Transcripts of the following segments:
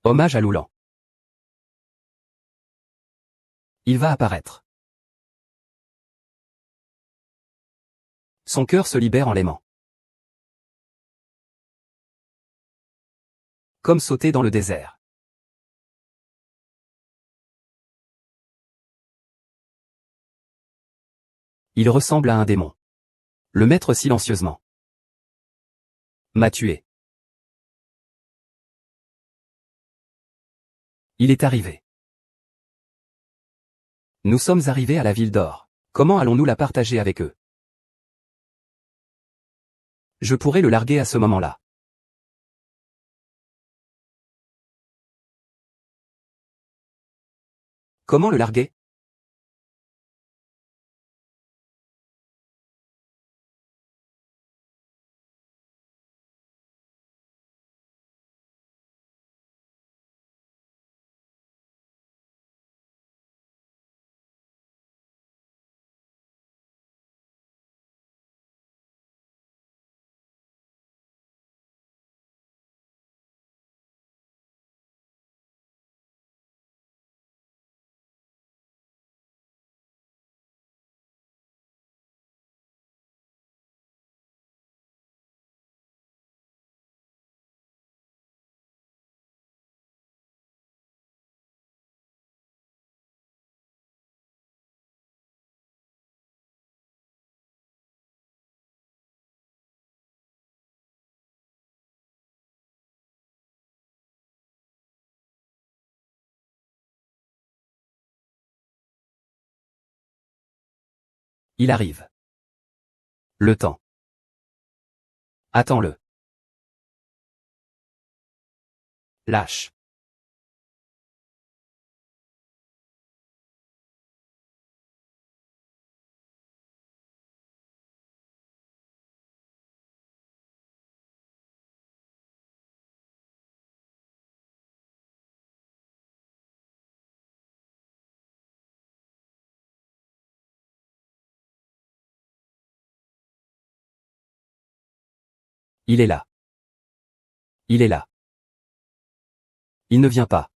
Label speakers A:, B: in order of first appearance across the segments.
A: Hommage à Loulan. Il va apparaître. Son cœur se libère en l'aimant. Comme sauter dans le désert. Il ressemble à un démon. Le maître silencieusement. M'a tué. Il est arrivé. Nous sommes arrivés à la ville d'or. Comment allons-nous la partager avec eux? Je pourrais le larguer à ce moment-là. Comment le larguer? Il arrive. Le temps. Attends-le. Lâche. Il est là. Il est là. Il ne vient pas.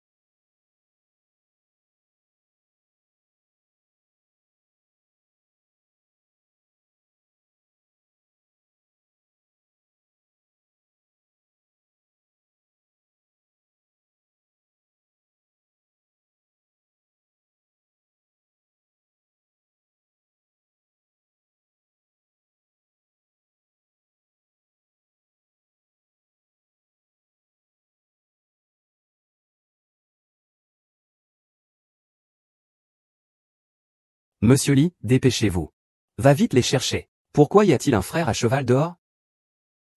A: Monsieur Li, dépêchez-vous. Va vite les chercher. Pourquoi y a-t-il un frère à cheval dehors?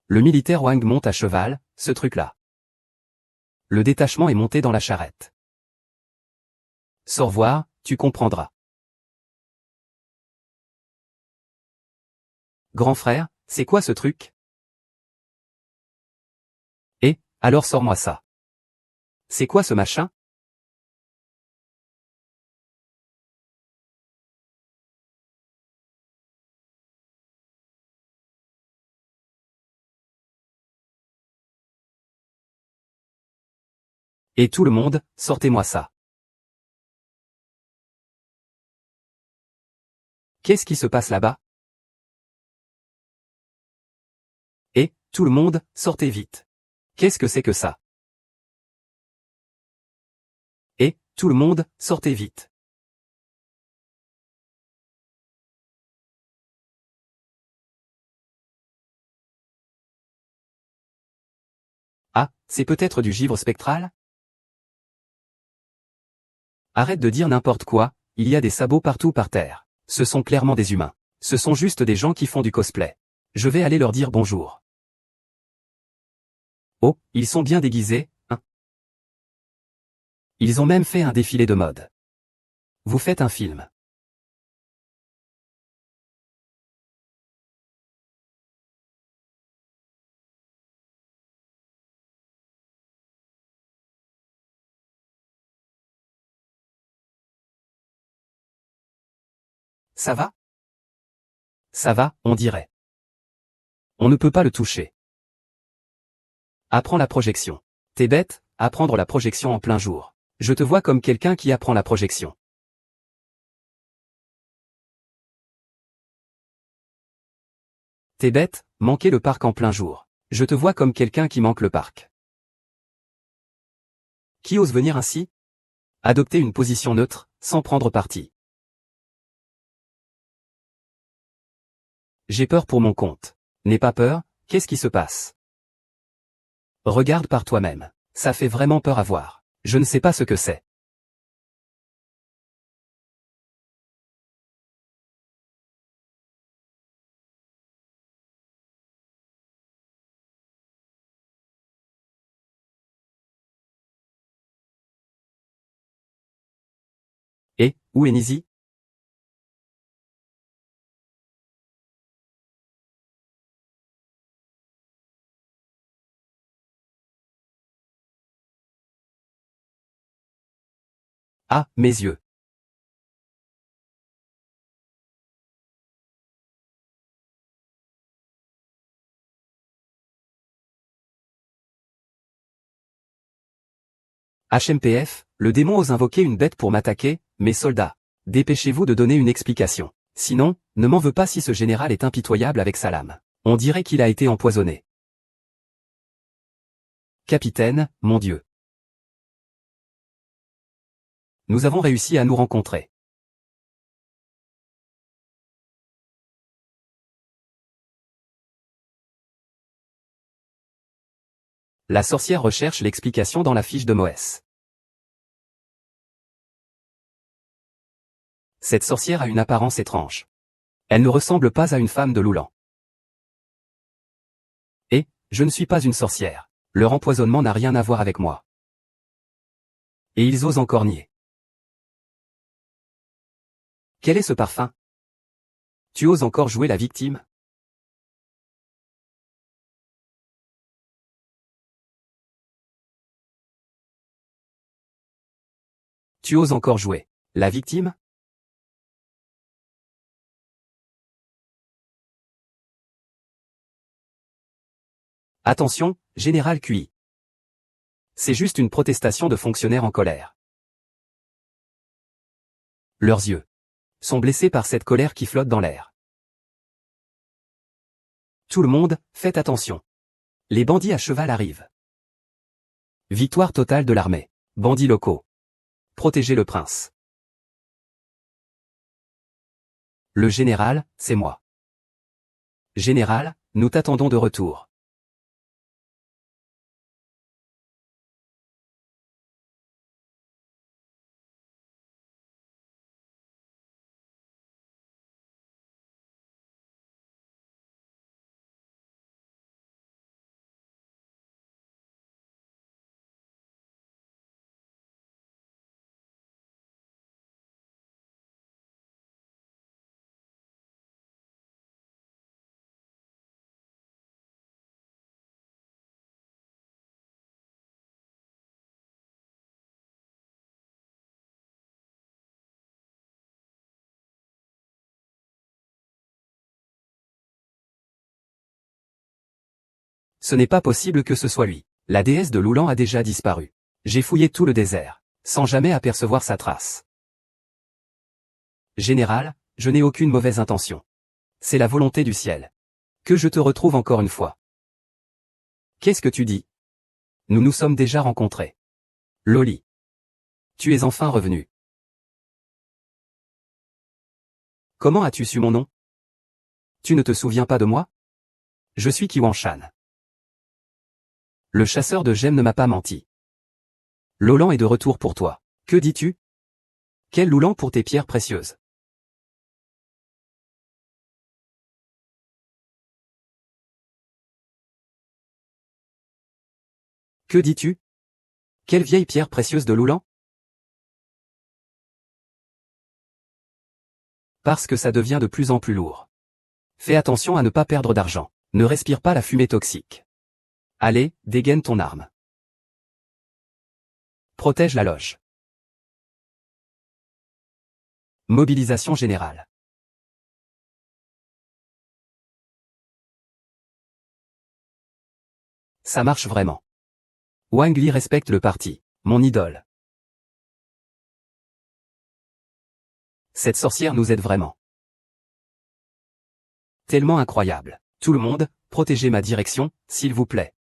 A: Le militaire Wang monte à cheval, ce truc-là. Le détachement est monté dans la charrette. Au revoir, tu comprendras. Grand frère, c'est quoi ce truc? Eh, alors sors-moi ça. C'est quoi ce machin? Et tout le monde, sortez-moi ça. Qu'est-ce qui se passe là-bas? Et, tout le monde, sortez vite. Qu'est-ce que c'est que ça? Et, tout le monde, sortez vite. Ah, c'est peut-être du givre spectral? Arrête de dire n'importe quoi, il y a des sabots partout par terre. Ce sont clairement des humains. Ce sont juste des gens qui font du cosplay. Je vais aller leur dire bonjour. Oh, ils sont bien déguisés, hein? Ils ont même fait un défilé de mode. Vous faites un film. Ça va? Ça va, on dirait. On ne peut pas le toucher. Apprends la projection. T'es bête, Apprendre la projection en plein jour. Je te vois comme quelqu'un qui apprend la projection. T'es bête, manquer le parc en plein jour. Je te vois comme quelqu'un qui manque le parc. Qui ose venir ainsi? Adopter une position neutre, sans prendre parti. J'ai peur pour mon compte. N'aie pas peur, qu'est-ce qui se passe? Regarde par toi-même. Ça fait vraiment peur à voir. Je ne sais pas ce que c'est. Et, où est Nisi? Ah, mes yeux. HMPF, le démon ose invoquer une bête pour m'attaquer, mes soldats. Dépêchez-vous de donner une explication. Sinon, ne m'en veux pas si ce général est impitoyable avec sa lame. On dirait qu'il a été empoisonné. Capitaine, mon Dieu. Nous avons réussi à nous rencontrer. La sorcière recherche l'explication dans la fiche de Moès. Cette sorcière a une apparence étrange. Elle ne ressemble pas à une femme de Loulan. Et, je ne suis pas une sorcière. Leur empoisonnement n'a rien à voir avec moi. Et ils osent encore nier. Quel est ce parfum? Tu oses encore jouer la victime? Tu oses encore jouer la victime? Attention, Général QI. C'est juste une protestation de fonctionnaires en colère. Leurs yeux sont blessés par cette colère qui flotte dans l'air. Tout le monde, faites attention. Les bandits à cheval arrivent. Victoire totale de l'armée. Bandits locaux. Protégez le prince. Le général, c'est moi. Général, nous t'attendons de retour. Ce n'est pas possible que ce soit lui. La déesse de Loulan a déjà disparu. J'ai fouillé tout le désert, sans jamais apercevoir sa trace. Général, je n'ai aucune mauvaise intention. C'est la volonté du ciel. Que je te retrouve encore une fois. Qu'est-ce que tu dis? Nous nous sommes déjà rencontrés. Loli. Tu es enfin revenu. Comment as-tu su mon nom? Tu ne te souviens pas de moi? Je suis Kiwan Shan. Le chasseur de gemmes ne m'a pas menti. Lolan est de retour pour toi. Que dis-tu? Quel Loulan pour tes pierres précieuses? Que dis-tu? Quelle vieille pierre précieuse de Loulan? Parce que ça devient de plus en plus lourd. Fais attention à ne pas perdre d'argent. Ne respire pas la fumée toxique. Allez, dégaine ton arme. Protège la loge. Mobilisation générale. Ça marche vraiment. Wang Li respecte le parti. Mon idole. Cette sorcière nous aide vraiment. Tellement incroyable. Tout le monde, protégez ma direction, s'il vous plaît.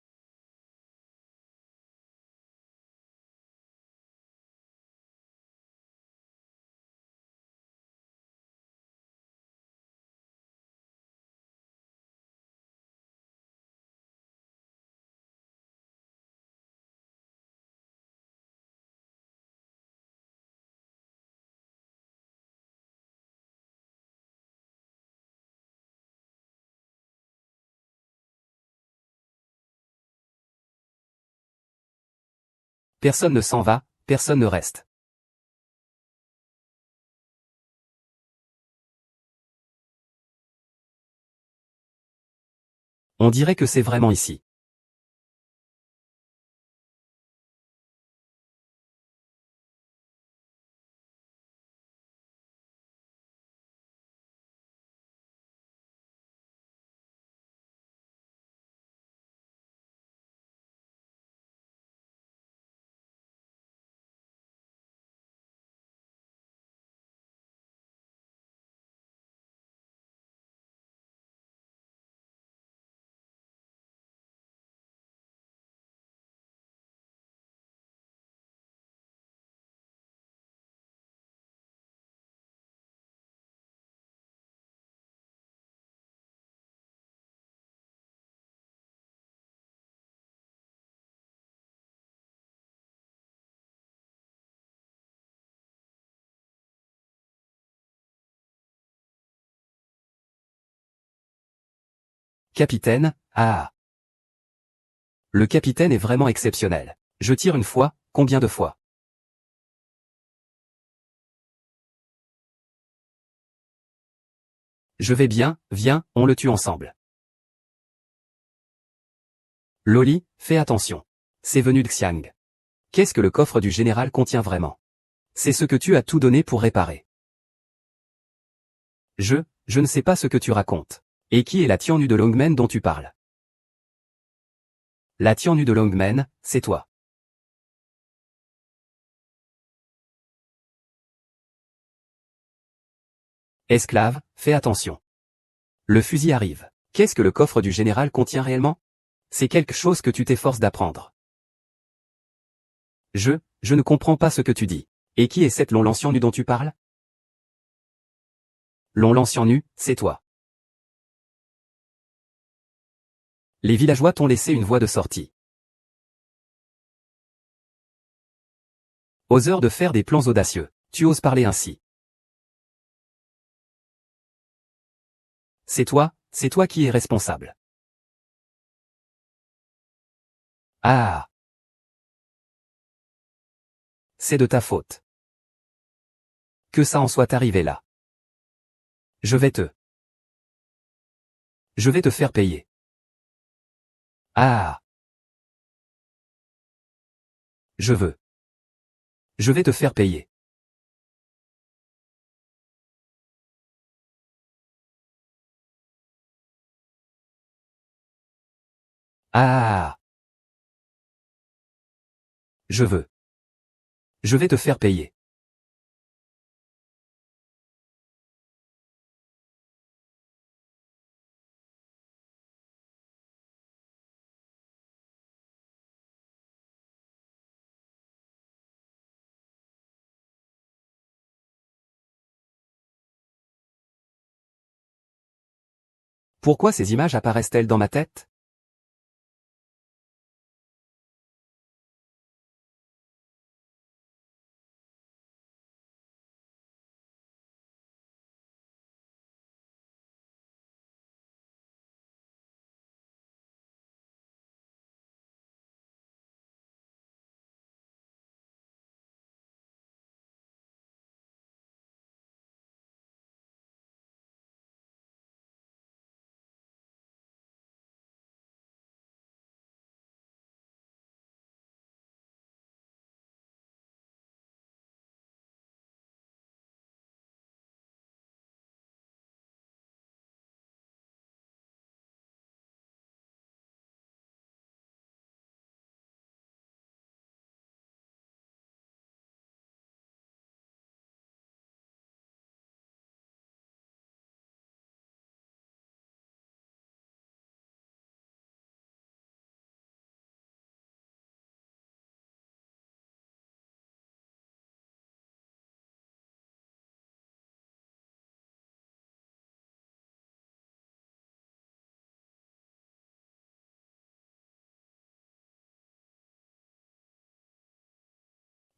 A: Personne ne s'en va, personne ne reste. On dirait que c'est vraiment ici. Capitaine, ah. Le capitaine est vraiment exceptionnel. Je tire une fois, combien de fois? Je vais bien, viens, on le tue ensemble. Loli, fais attention. C'est venu de Xiang. Qu'est-ce que le coffre du général contient vraiment? C'est ce que tu as tout donné pour réparer. Je ne sais pas ce que tu racontes. Et qui est la Tianyu de Longmen dont tu parles? La Tianyu de Longmen, c'est toi. Esclave, fais attention. Le fusil arrive. Qu'est-ce que le coffre du général contient réellement? C'est quelque chose que tu t'efforces d'apprendre. Je ne comprends pas ce que tu dis. Et qui est cette Long Lancian nu dont tu parles? Long Lancian nu, c'est toi. Les villageois t'ont laissé une voie de sortie. Oseur de faire des plans audacieux. Tu oses parler ainsi. C'est toi qui es responsable. Ah. C'est de ta faute. Que ça en soit arrivé là. Je vais te faire payer. Ah. Je vais te faire payer. Ah. Je vais te faire payer. Pourquoi ces images apparaissent-elles dans ma tête?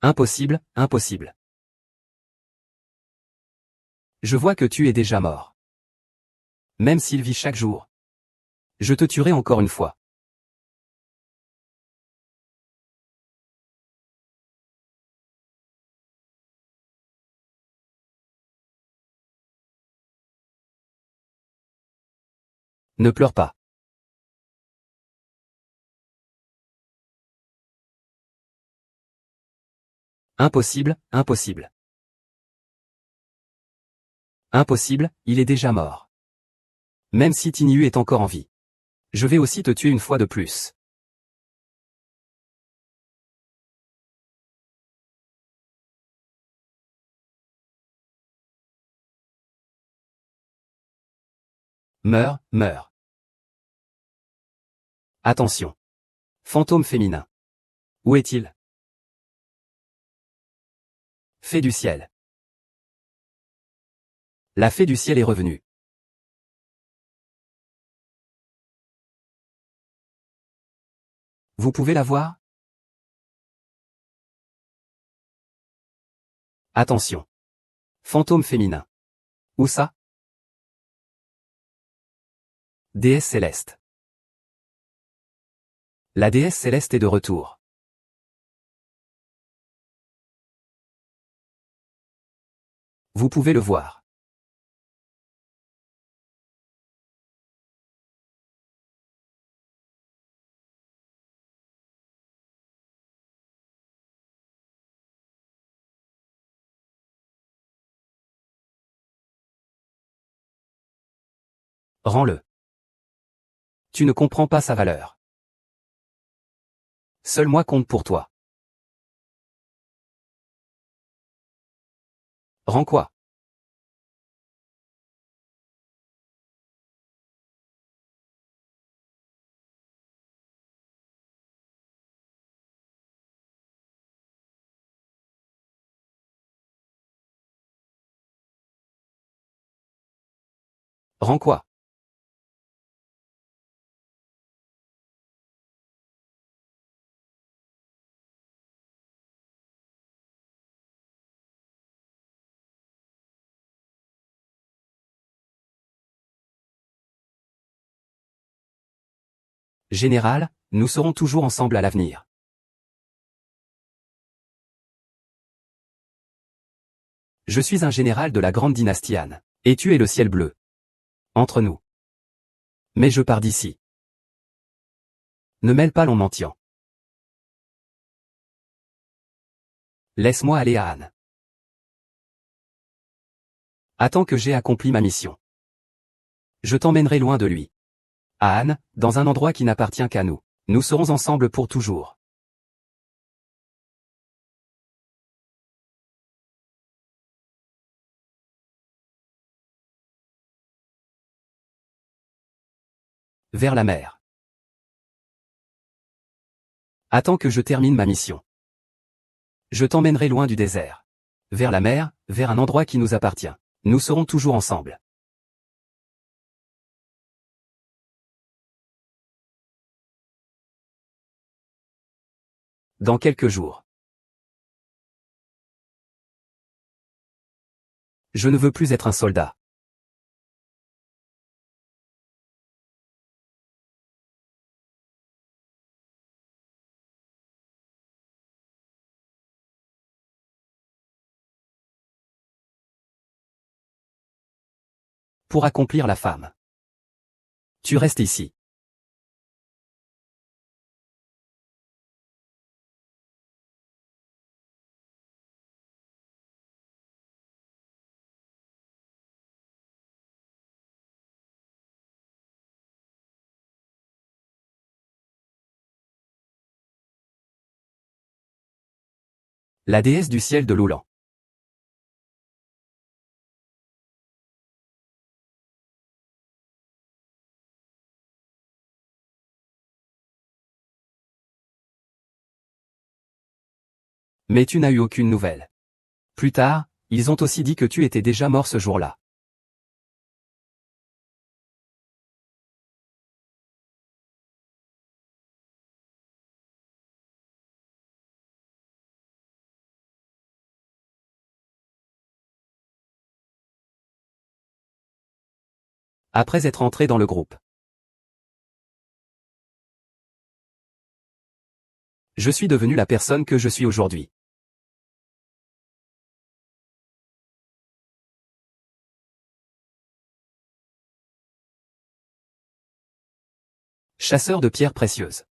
A: Impossible, impossible. Je vois que tu es déjà mort. Même s'il vit chaque jour. Je te tuerai encore une fois. Ne pleure pas. Impossible, impossible. Impossible, il est déjà mort. Même si Tinyu est encore en vie. Je vais aussi te tuer une fois de plus. Meurs, meurs. Attention. Fantôme féminin. Où est-il? Fée du ciel. La fée du ciel est revenue. Vous pouvez la voir? Attention. Fantôme féminin. Où ça? Déesse céleste. La déesse céleste est de retour. Vous pouvez le voir. Rends-le. Tu ne comprends pas sa valeur. Seul moi compte pour toi. Rends quoi? Rends quoi? Général, nous serons toujours ensemble à l'avenir. Je suis un général de la grande dynastie Han. Et tu es le ciel bleu. Entre nous. Mais je pars d'ici. Ne mêle pas l'on mendiant. Laisse-moi aller à Han. Attends que j'ai accompli ma mission. Je t'emmènerai loin de lui. À Han, dans un endroit qui n'appartient qu'à nous. Nous serons ensemble pour toujours. Vers la mer. Attends que je termine ma mission. Je t'emmènerai loin du désert. Vers la mer, vers un endroit qui nous appartient. Nous serons toujours ensemble. Dans quelques jours. Je ne veux plus être un soldat. Pour accomplir la femme. Tu restes ici. La déesse du ciel de l'Oulan. Mais tu n'as eu aucune nouvelle. Plus tard, ils ont aussi dit que tu étais déjà mort ce jour-là. Après être entré dans le groupe. Je suis devenu la personne que je suis aujourd'hui. Chasseur de pierres précieuses.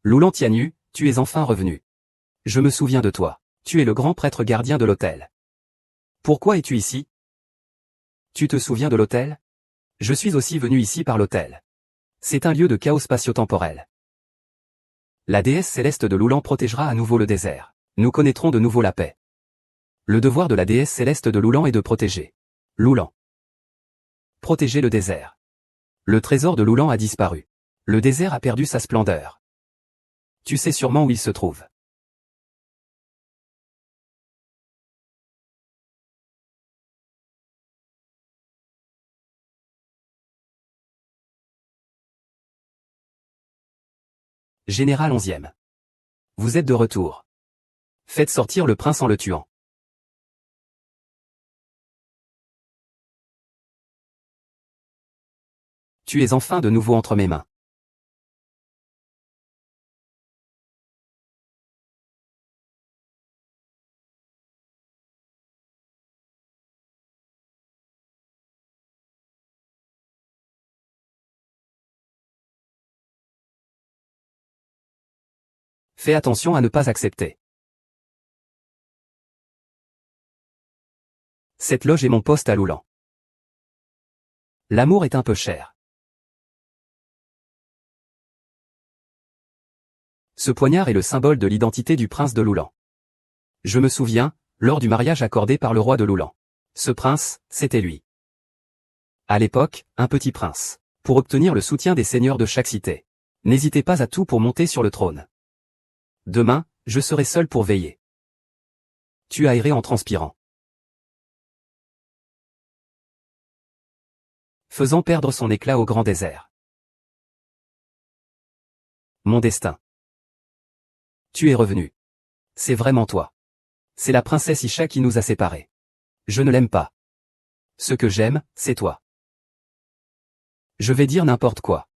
A: Loulan Tianyu, tu es enfin revenu. Je me souviens de toi. Tu es le grand prêtre gardien de l'hôtel. Pourquoi es-tu ici? Tu te souviens de l'hôtel? Je suis aussi venu ici par l'hôtel. C'est un lieu de chaos spatio-temporel. La déesse céleste de Loulan protégera à nouveau le désert. Nous connaîtrons de nouveau la paix. Le devoir de la déesse céleste de Loulan est de protéger Loulan. Protéger le désert. Le trésor de Loulan a disparu. Le désert a perdu sa splendeur. Tu sais sûrement où il se trouve. Général 11e. Vous êtes de retour. Faites sortir le prince en le tuant. Tu es enfin de nouveau entre mes mains. Fais attention à ne pas accepter. Cette loge est mon poste à Loulan. L'amour est un peu cher. Ce poignard est le symbole de l'identité du prince de Loulan. Je me souviens, lors du mariage accordé par le roi de Loulan. Ce prince, c'était lui. À l'époque, un petit prince. Pour obtenir le soutien des seigneurs de chaque cité. N'hésitez pas à tout pour monter sur le trône. Demain, je serai seul pour veiller. Tu as erré en transpirant. Faisant perdre son éclat au grand désert. Mon destin. Tu es revenu. C'est vraiment toi. C'est la princesse Isha qui nous a séparés. Je ne l'aime pas. Ce que j'aime, c'est toi. Je vais dire n'importe quoi.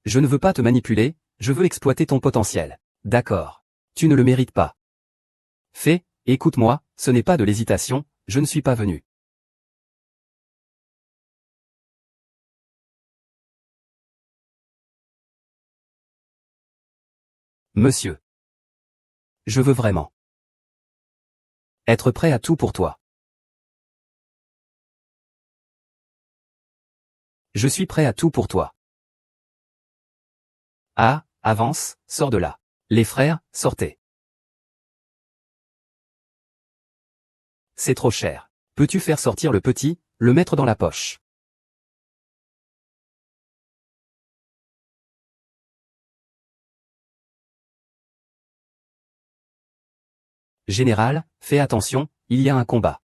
A: Je ne veux pas te manipuler, je veux exploiter ton potentiel. D'accord. Tu ne le mérites pas. Fais, écoute-moi, ce n'est pas de l'hésitation, je ne suis pas venu. Monsieur. Je veux vraiment être prêt à tout pour toi. Je suis prêt à tout pour toi. Ah, avance, sors de là. Les frères, sortez. C'est trop cher. Peux-tu faire sortir le petit, le mettre dans la poche? Général, fais attention, il y a un combat.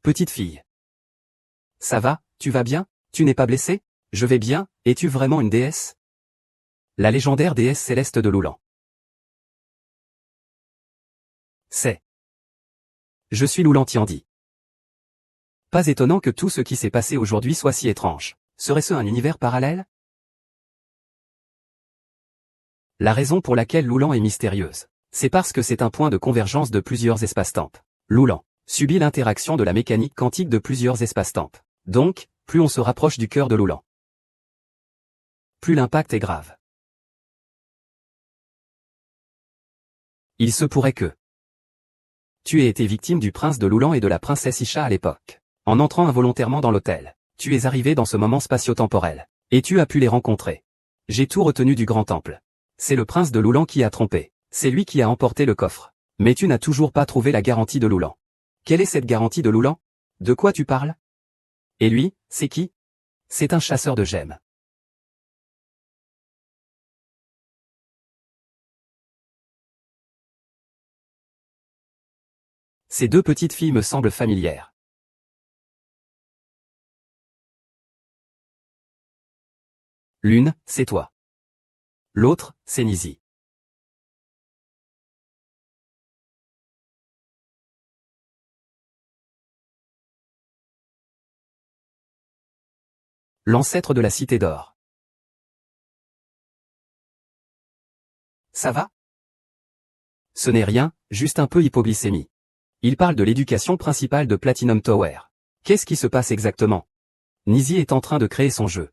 A: Petite fille. Ça va, tu vas bien? Tu n'es pas blessée? Je vais bien, es-tu vraiment une déesse? La légendaire déesse céleste de Loulan. C'est. Je suis Loulan Tiandi. Pas étonnant que tout ce qui s'est passé aujourd'hui soit si étrange. Serait-ce un univers parallèle? La raison pour laquelle Loulan est mystérieuse. C'est parce que c'est un point de convergence de plusieurs espaces-temps. Loulan subit l'interaction de la mécanique quantique de plusieurs espaces-temps. Donc, plus on se rapproche du cœur de Loulan, plus l'impact est grave. Il se pourrait que tu aies été victime du prince de Loulan et de la princesse Isha à l'époque. En entrant involontairement dans l'hôtel, tu es arrivé dans ce moment spatio-temporel. Et tu as pu les rencontrer. J'ai tout retenu du grand temple. C'est le prince de Loulan qui a trompé. C'est lui qui a emporté le coffre. Mais tu n'as toujours pas trouvé la garantie de Loulan. Quelle est cette garantie de Loulan? De quoi tu parles? Et lui, c'est qui? C'est un chasseur de gemmes. Ces deux petites filles me semblent familières. L'une, c'est toi. L'autre, c'est Nizi. L'ancêtre de la cité d'or. Ça va? Ce n'est rien, juste un peu hypoglycémie. Il parle de l'éducation principale de Platinum Tower. Qu'est-ce qui se passe exactement? Nizzy est en train de créer son jeu.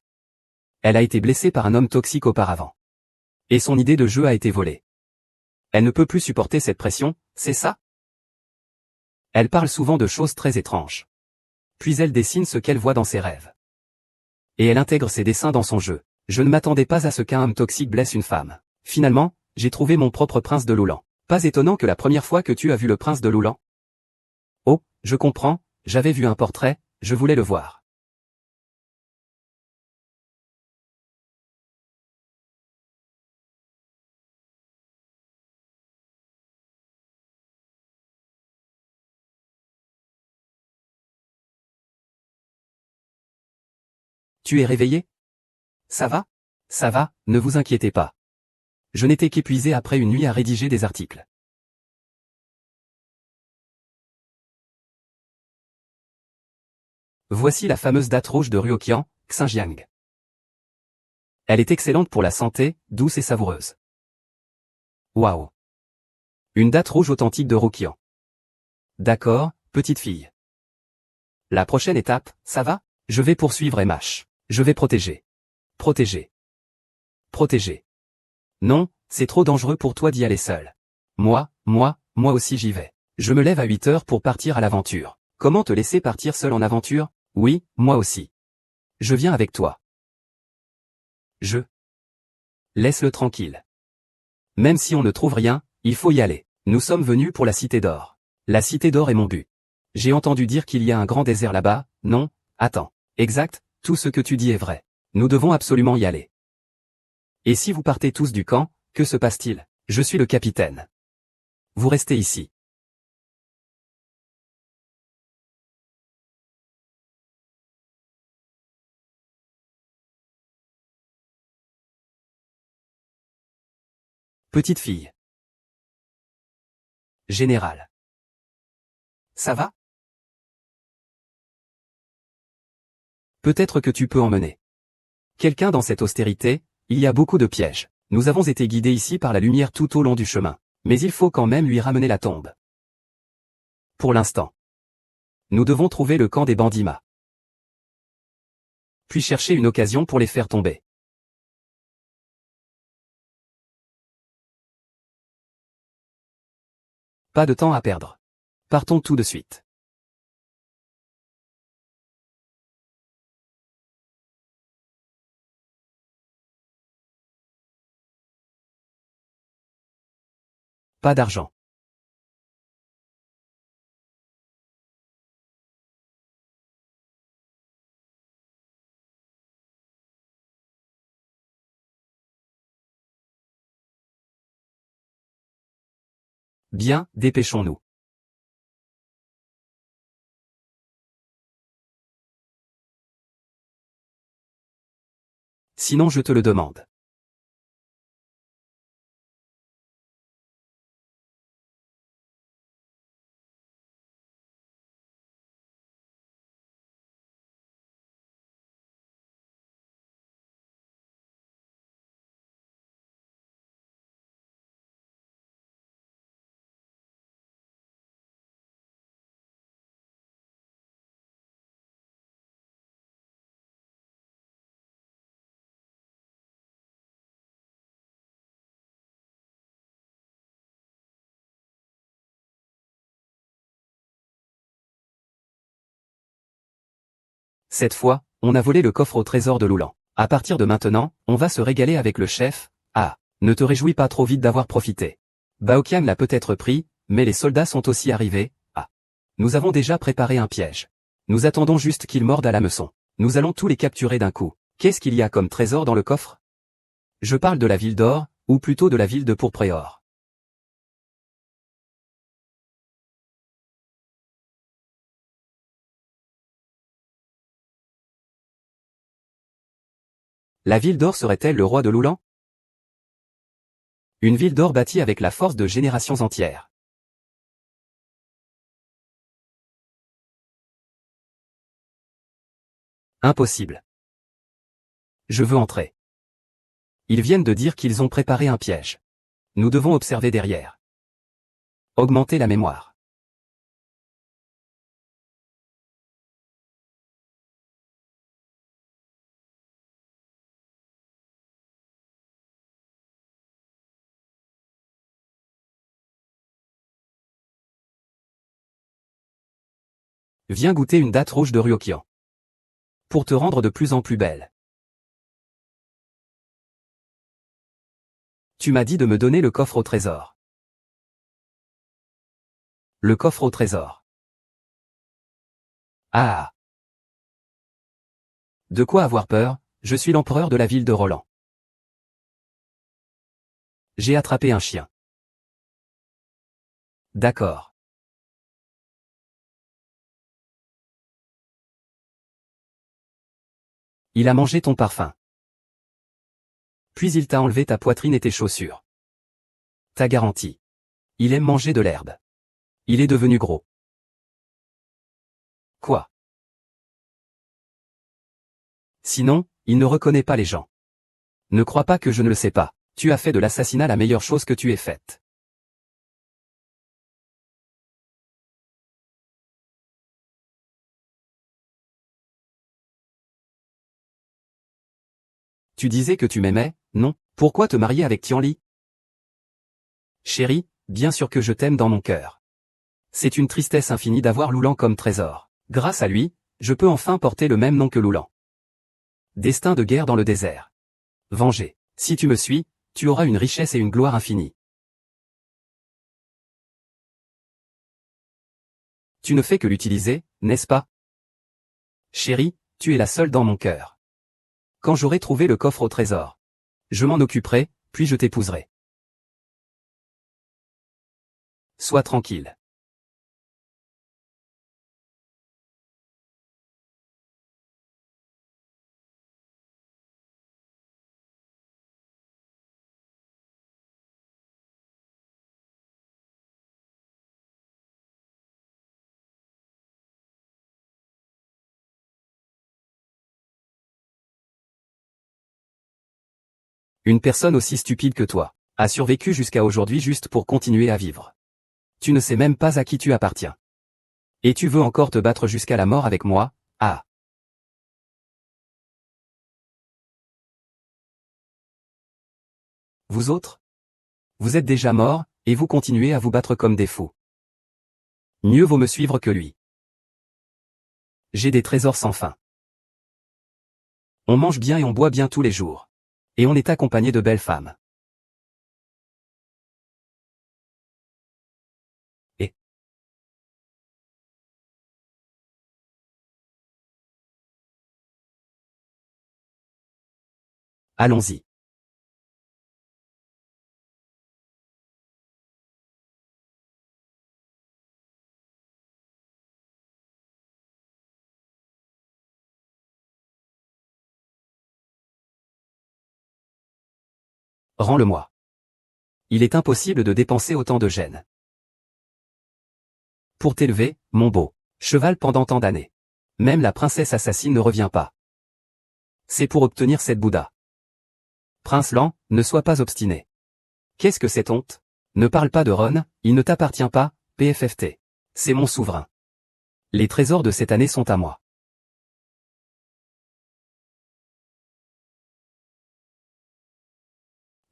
A: Elle a été blessée par un homme toxique auparavant. Et son idée de jeu a été volée. Elle ne peut plus supporter cette pression, c'est ça? Elle parle souvent de choses très étranges. Puis elle dessine ce qu'elle voit dans ses rêves. Et elle intègre ses dessins dans son jeu. Je ne m'attendais pas à ce qu'un homme toxique blesse une femme. Finalement, j'ai trouvé mon propre prince de Loulan. Pas étonnant que la première fois que tu as vu le prince de Loulan. Oh, je comprends, j'avais vu un portrait, je voulais le voir. Tu es réveillé? Ça va? Ça va, ne vous inquiétez pas. Je n'étais qu'épuisé après une nuit à rédiger des articles. Voici la fameuse date rouge de Ruokian, Xinjiang. Elle est excellente pour la santé, douce et savoureuse. Waouh! Une date rouge authentique de Ruokian. D'accord, petite fille. La prochaine étape, ça va? Je vais poursuivre MH. Je vais protéger. Protéger. Protéger. Non, c'est trop dangereux pour toi d'y aller seul. Moi aussi j'y vais. Je me lève à 8 heures pour partir à l'aventure. Comment te laisser partir seul en aventure? Oui, moi aussi. Je viens avec toi. Je. Laisse-le tranquille. Même si on ne trouve rien, il faut y aller. Nous sommes venus pour la Cité d'Or. La Cité d'Or est mon but. J'ai entendu dire qu'il y a un grand désert là-bas, non? Attends. Exact, tout ce que tu dis est vrai. Nous devons absolument y aller. Et si vous partez tous du camp, que se passe-t-il? Je suis le capitaine. Vous restez ici. Petite fille. Général. Ça va? Peut-être que tu peux emmener quelqu'un dans cette austérité, il y a beaucoup de pièges. Nous avons été guidés ici par la lumière tout au long du chemin. Mais il faut quand même lui ramener la tombe. Pour l'instant. Nous devons trouver le camp des bandits. Puis chercher une occasion pour les faire tomber. Pas de temps à perdre. Partons tout de suite. Pas d'argent. Bien, dépêchons-nous. Sinon je te le demande. Cette fois, on a volé le coffre au trésor de Loulan. À partir de maintenant, on va se régaler avec le chef. Ah, ne te réjouis pas trop vite d'avoir profité. Baoqian l'a peut-être pris, mais les soldats sont aussi arrivés. Ah. Nous avons déjà préparé un piège. Nous attendons juste qu'ils mordent à l'hameçon. Nous allons tous les capturer d'un coup. Qu'est-ce qu'il y a comme trésor dans le coffre? Je parle de la ville d'or, ou plutôt de la ville de Pourpréor. La ville d'or serait-elle le roi de Loulan? Une ville d'or bâtie avec la force de générations entières. Impossible. Je veux entrer. Ils viennent de dire qu'ils ont préparé un piège. Nous devons observer derrière. Augmenter la mémoire. Viens goûter une date rouge de Ryukian. Pour te rendre de plus en plus belle. Tu m'as dit de me donner le coffre au trésor. Le coffre au trésor. Ah. De quoi avoir peur, je suis l'empereur de la ville de Roland. J'ai attrapé un chien. D'accord. Il a mangé ton parfum. Puis il t'a enlevé ta poitrine et tes chaussures. Ta garantie. Il aime manger de l'herbe. Il est devenu gros. Quoi? Sinon, il ne reconnaît pas les gens. Ne crois pas que je ne le sais pas. Tu as fait de l'assassinat la meilleure chose que tu aies faite. Tu disais que tu m'aimais, non? Pourquoi te marier avec Tianli? Chérie, bien sûr que je t'aime dans mon cœur. C'est une tristesse infinie d'avoir Loulan comme trésor. Grâce à lui, je peux enfin porter le même nom que Loulan. Destin de guerre dans le désert. Venger. Si tu me suis, tu auras une richesse et une gloire infinie. Tu ne fais que l'utiliser, n'est-ce pas? Chérie, tu es la seule dans mon cœur. Quand j'aurai trouvé le coffre au trésor, je m'en occuperai, puis je t'épouserai. Sois tranquille. Une personne aussi stupide que toi a survécu jusqu'à aujourd'hui juste pour continuer à vivre. Tu ne sais même pas à qui tu appartiens. Et tu veux encore te battre jusqu'à la mort avec moi? Ah. Vous autres? Vous êtes déjà morts, et vous continuez à vous battre comme des fous. Mieux vaut me suivre que lui. J'ai des trésors sans fin. On mange bien et on boit bien tous les jours. Et on est accompagné de belles femmes. Et allons-y. Rends-le-moi. Il est impossible de dépenser autant de gêne. Pour t'élever, mon beau cheval pendant tant d'années. Même la princesse assassine ne revient pas. C'est pour obtenir cette Bouddha. Prince lent, ne sois pas obstiné. Qu'est-ce que cette honte? Ne parle pas de Ron, il ne t'appartient pas, PFFT. C'est mon souverain. Les trésors de cette année sont à moi.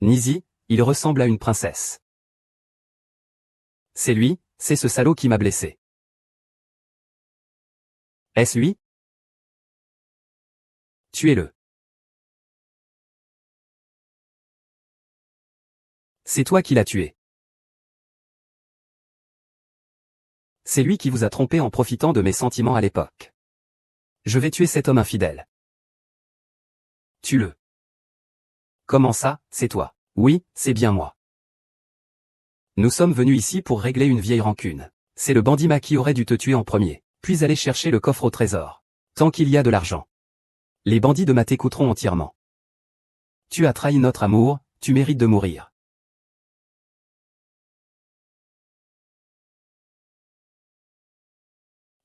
A: Nizi, il ressemble à une princesse. C'est lui, c'est ce salaud qui m'a blessé. Est-ce lui? Tuez-le. C'est toi qui l'as tué. C'est lui qui vous a trompé en profitant de mes sentiments à l'époque. Je vais tuer cet homme infidèle. Tue-le. Comment ça, c'est toi? Oui, c'est bien moi. Nous sommes venus ici pour régler une vieille rancune. C'est le bandit qui aurait dû te tuer en premier, puis aller chercher le coffre au trésor. Tant qu'il y a de l'argent. Les bandits de ma t'écouteront entièrement. Tu as trahi notre amour, tu mérites de mourir.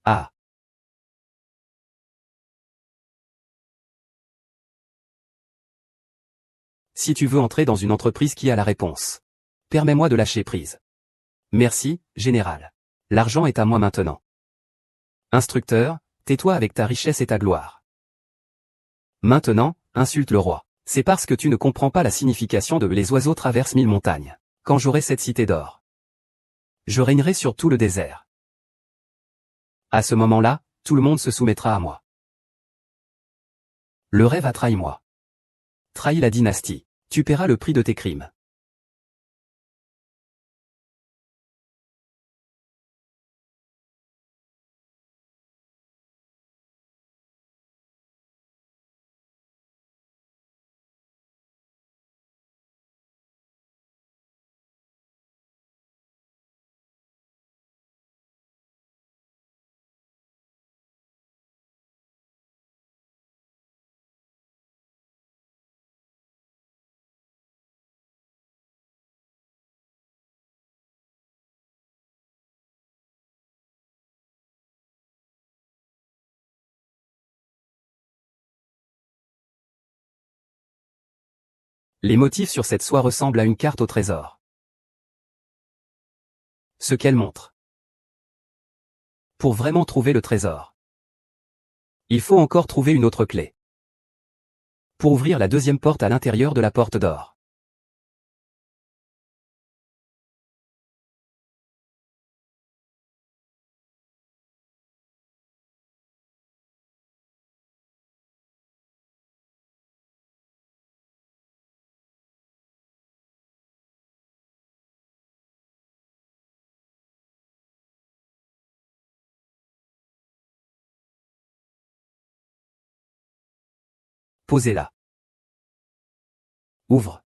A: Ah. Si tu veux entrer dans une entreprise qui a la réponse. Permets-moi de lâcher prise. Merci, général. L'argent est à moi maintenant. Instructeur, tais-toi avec ta richesse et ta gloire. Maintenant, insulte le roi. C'est parce que tu ne comprends pas la signification de les oiseaux traversent 1000 montagnes. Quand j'aurai cette cité d'or, je régnerai sur tout le désert. À ce moment-là, tout le monde se soumettra à moi. Le rêve a trahi moi. Trahi la dynastie. Tu paieras le prix de tes crimes. Les motifs sur cette soie ressemblent à une carte au trésor. Ce qu'elle montre. Pour vraiment trouver le trésor, il faut encore trouver une autre clé. Pour ouvrir la deuxième porte à l'intérieur de la porte d'or. Posez-la. Ouvre.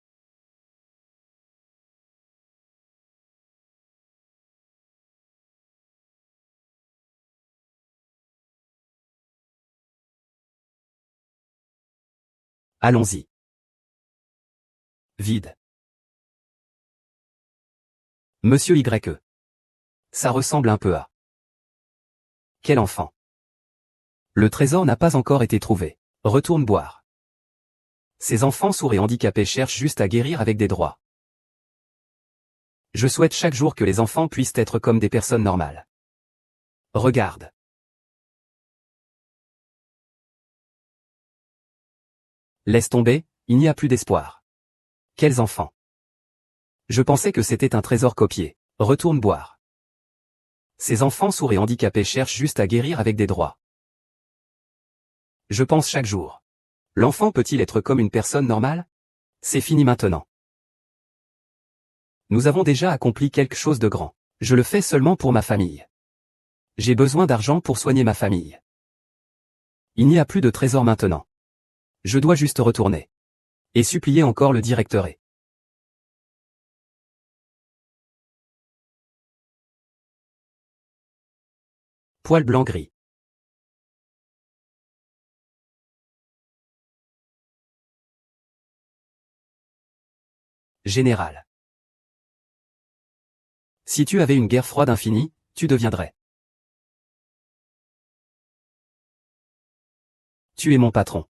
A: Allons-y. Vide. Monsieur Y. Ça ressemble un peu à... Quel enfant. Le trésor n'a pas encore été trouvé. Retourne boire. Ces enfants sourds et handicapés cherchent juste à guérir avec des droits. Je souhaite chaque jour que les enfants puissent être comme des personnes normales. Regarde. Laisse tomber, il n'y a plus d'espoir. Quels enfants. Je pensais que c'était un trésor copié. Retourne boire. Ces enfants sourds et handicapés cherchent juste à guérir avec des droits. Je pense chaque jour. L'enfant peut-il être comme une personne normale? C'est fini maintenant. Nous avons déjà accompli quelque chose de grand. Je le fais seulement pour ma famille. J'ai besoin d'argent pour soigner ma famille. Il n'y a plus de trésor maintenant. Je dois juste retourner. Et supplier encore le directeur. Poil blanc gris. Général. Si tu avais une guerre froide infinie, tu deviendrais. Tu es mon patron.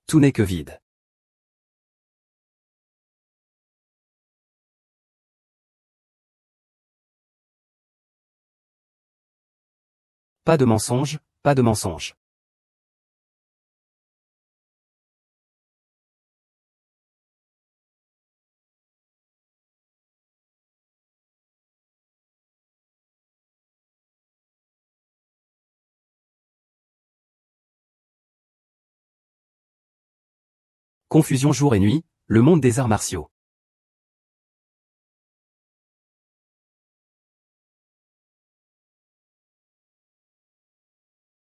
A: Tout n'est que vide. Pas de mensonge, pas de mensonge. Confusion jour et nuit, le monde des arts martiaux.